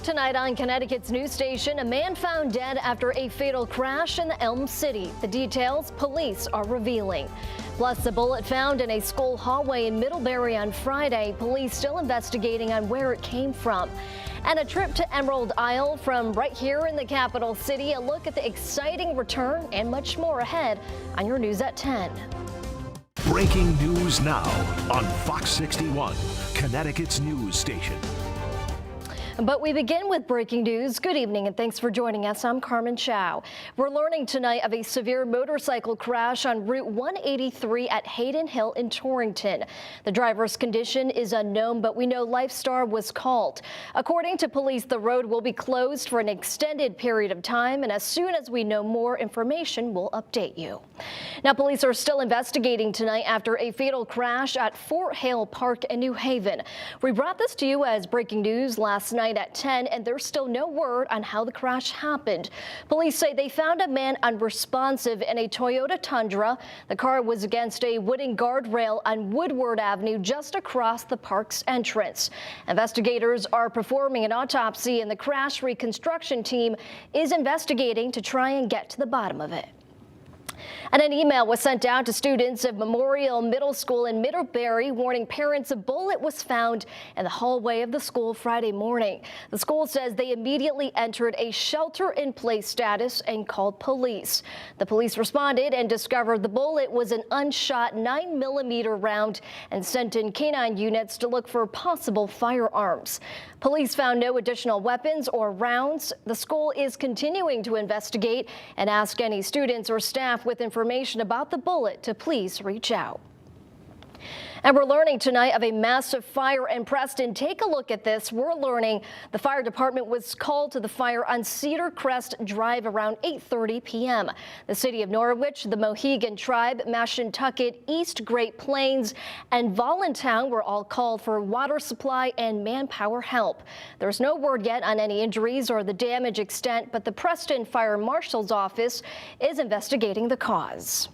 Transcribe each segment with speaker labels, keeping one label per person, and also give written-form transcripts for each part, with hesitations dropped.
Speaker 1: tonight on Connecticut's news station, a man found dead after a fatal crash in Elm City. The details police are revealing. Plus, a bullet found in a school hallway in Middlebury on Friday. Police still investigating on where it came from. And a trip to Emerald Isle from right here in the capital city. A look at the exciting return and much more ahead on your News at 10.
Speaker 2: Breaking news now on Fox 61, Connecticut's news station.
Speaker 1: But we begin with breaking news. Good evening and thanks for joining us. I'm Carmen Chow. We're learning tonight of a severe motorcycle crash on Route 183 at Hayden Hill in Torrington. The driver's condition is unknown, but we know LifeStar was called. According to police, the road will be closed for an extended period of time, and as soon as we know more information, we'll update you. Now, police are still investigating tonight after a fatal crash at Fort Hale Park in New Haven. We brought this to you as breaking news last night at 10, and there's still no word on how the crash happened. Police say they found a man unresponsive in a Toyota Tundra. The car was against a wooden guardrail on Woodward Avenue just across the park's entrance. Investigators are performing an autopsy, and the crash reconstruction team is investigating to try and get to the bottom of it. And an email was sent out to students of Memorial Middle School in Middlebury warning parents a bullet was found in the hallway of the school Friday morning. The school says they immediately entered a shelter-in-place status and called police. The police responded and discovered the bullet was an unshot 9mm round and sent in canine units to look for possible firearms. Police found no additional weapons or rounds. The school is continuing to investigate and ask any students or staff with information about the bullet to please reach out. And we're learning tonight of a massive fire in Preston. Take a look at this. We're learning the fire department was called to the fire on Cedar Crest Drive around 8:30 p.m. The city of Norwich, the Mohegan Tribe, Mashantucket, East Great Plains, and Voluntown were all called for water supply and manpower help. There's no word yet on any injuries or the damage extent, but the Preston Fire Marshal's office is investigating the cause.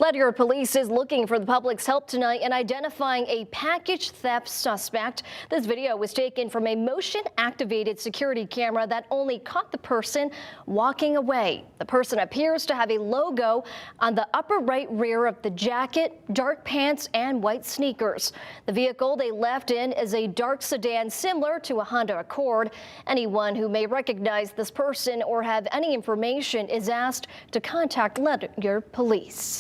Speaker 1: Ledyard Police is looking for the public's help tonight in identifying a package theft suspect. This video was taken from a motion-activated security camera that only caught the person walking away. The person appears to have a logo on the upper right rear of the jacket, dark pants, and white sneakers. The vehicle they left in is a dark sedan similar to a Honda Accord. Anyone who may recognize this person or have any information is asked to contact Ledyard Police.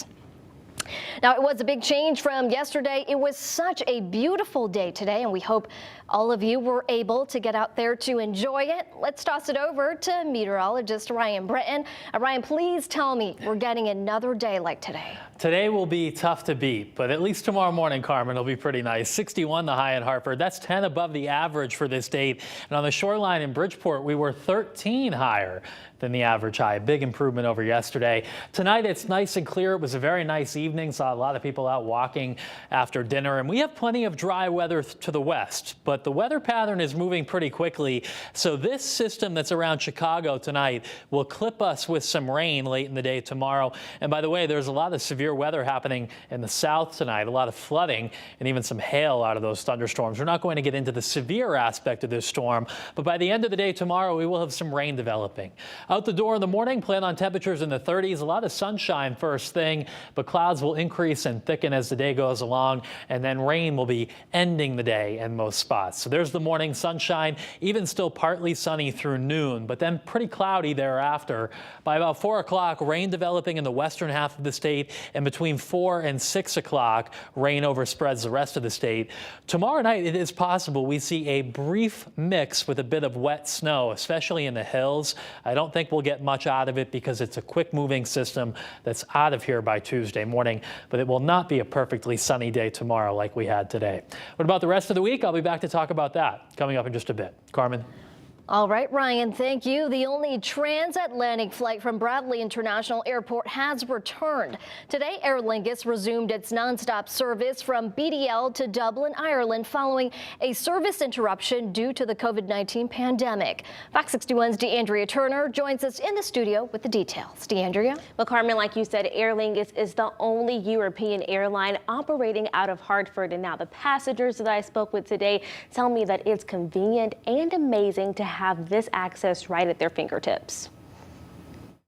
Speaker 1: Now, it was a big change from yesterday. It was such a beautiful day today, and we hope all of you were able to get out there to enjoy it. Let's toss it over to meteorologist Ryan Britton. Ryan, please tell me we're getting another day like today.
Speaker 3: Today will be tough to beat, but at least tomorrow morning, Carmen, it'll be pretty nice. 61 the high in Hartford. That's 10 above the average for this date. And on the shoreline in Bridgeport, we were 13 higher than the average high. A big improvement over yesterday. Tonight, it's nice and clear. It was a very nice evening. Saw a lot of people out walking after dinner. And we have plenty of dry weather to the west, but the weather pattern is moving pretty quickly. So this system that's around Chicago tonight will clip us with some rain late in the day tomorrow. And by the way, there's a lot of severe weather happening in the south tonight, a lot of flooding and even some hail out of those thunderstorms. We're not going to get into the severe aspect of this storm, but by the end of the day tomorrow, we will have some rain developing. Out the door in the morning, plan on temperatures in the 30s, a lot of sunshine first thing, but clouds will increase and thicken as the day goes along, and then rain will be ending the day in most spots. So there's the morning sunshine, even still partly sunny through noon, but then pretty cloudy thereafter. By about 4 o'clock, rain developing in the western half of the state, and between 4 and 6 o'clock, rain overspreads the rest of the state. Tomorrow night, it is possible we see a brief mix with a bit of wet snow, especially in the hills. I don't think we'll get much out of it because it's a quick moving system that's out of here by Tuesday morning, but it will not be a perfectly sunny day tomorrow like we had today. What about the rest of the week? I'll be back to talk about that coming up in just a bit. Carmen.
Speaker 1: All right, Ryan, thank you. The only transatlantic flight from Bradley International Airport has returned. Today, Aer Lingus resumed its nonstop service from BDL to Dublin, Ireland, following a service interruption due to the COVID-19 pandemic. Fox 61's DeAndrea Turner joins us in the studio with the details. DeAndrea?
Speaker 4: Well, Carmen, like you said, Aer Lingus is the only European airline operating out of Hartford. And now the passengers that I spoke with today tell me that it's convenient and amazing to have this access right at their fingertips.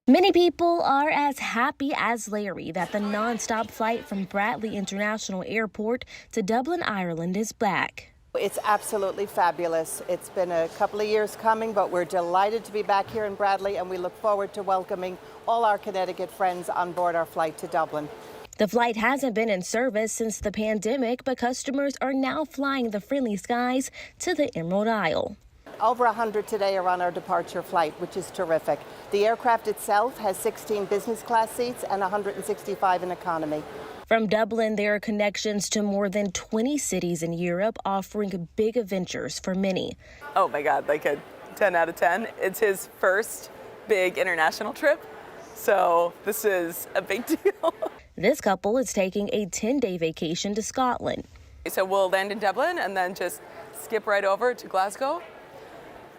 Speaker 5: Many people are as happy as Larry that the nonstop flight from Bradley International Airport to Dublin, Ireland is back.
Speaker 6: It's absolutely fabulous. It's been a couple of years coming, but we're delighted to be back here in Bradley, and we look forward to welcoming all our Connecticut friends on board our flight to Dublin.
Speaker 5: The flight hasn't been in service since the pandemic, but customers are now flying the friendly skies to the Emerald Isle.
Speaker 6: Over 100 today are on our departure flight, which is terrific. The aircraft itself has 16 business class seats and 165 in economy.
Speaker 5: From Dublin, there are connections to more than 20 cities in Europe, offering big adventures for many.
Speaker 7: Oh my God, like a 10 out of 10. It's his first big international trip, so this is a big deal.
Speaker 5: This couple is taking a 10-day vacation to Scotland.
Speaker 7: So we'll land in Dublin and then just skip right over to Glasgow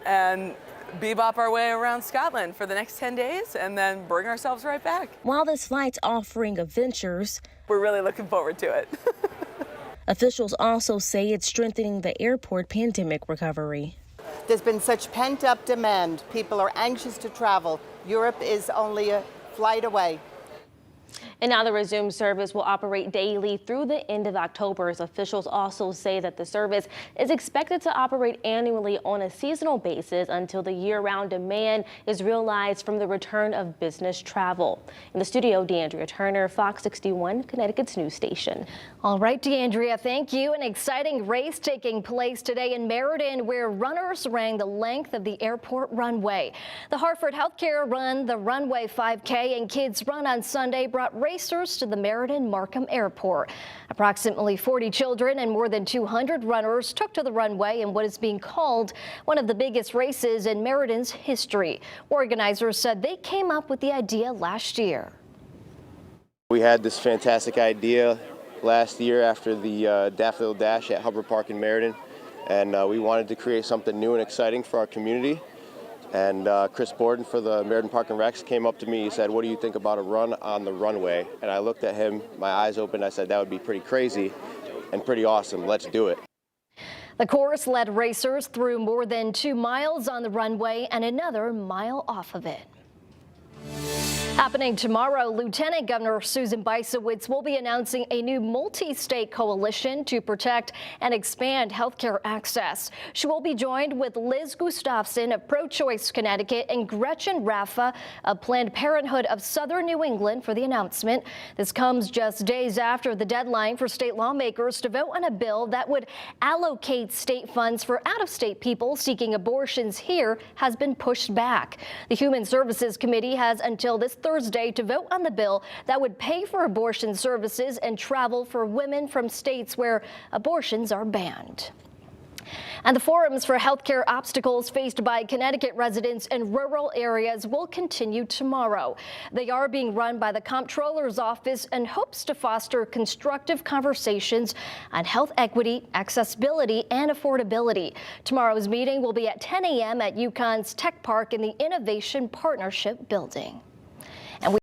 Speaker 7: and bebop our way around Scotland for the next 10 days and then bring ourselves right back.
Speaker 5: While this flight's offering adventures,
Speaker 7: we're really looking forward to it.
Speaker 5: Officials also say it's strengthening the airport pandemic recovery.
Speaker 6: There's been such pent-up demand. People are anxious to travel. Europe is only a flight away.
Speaker 4: And now the resumed service will operate daily through the end of October. As officials also say that the service is expected to operate annually on a seasonal basis until the year-round demand is realized from the return of business travel. In the studio, DeAndrea Turner, Fox 61, Connecticut's news station.
Speaker 1: All right, DeAndrea, thank you. An exciting race taking place today in Meriden, where runners ran the length of the airport runway. The Hartford Healthcare Run, the Runway 5K, and Kids Run on Sunday brought racers to the Meriden Markham Airport. Approximately 40 children and more than 200 runners took to the runway in what is being called one of the biggest races in Meriden's history. Organizers said they came up with the idea last year.
Speaker 8: We had this fantastic idea last year after the Daffodil Dash at Hubbard Park in Meriden, and we wanted to create something new and exciting for our community. And Chris Borden for the Meriden Park and Recs came up to me. He said, "What do you think about a run on the runway?" And I looked at him, my eyes opened. I said, "That would be pretty crazy and pretty awesome. Let's do it."
Speaker 1: The course led racers through more than 2 miles on the runway and another mile off of it. Happening tomorrow, Lieutenant Governor Susan Bysowitz will be announcing a new multi-state coalition to protect and expand healthcare access. She will be joined with Liz Gustafson of Pro-Choice Connecticut and Gretchen Raffa of Planned Parenthood of Southern New England for the announcement. This comes just days after the deadline for state lawmakers to vote on a bill that would allocate state funds for out-of-state people seeking abortions here has been pushed back. The Human Services Committee has until this Thursday to vote on the bill that would pay for abortion services and travel for women from states where abortions are banned. And the forums for healthcare obstacles faced by Connecticut residents in rural areas will continue tomorrow. They are being run by the Comptroller's Office and hopes to foster constructive conversations on health equity, accessibility, and affordability. Tomorrow's meeting will be at 10 a.m. at UConn's Tech Park in the Innovation Partnership Building.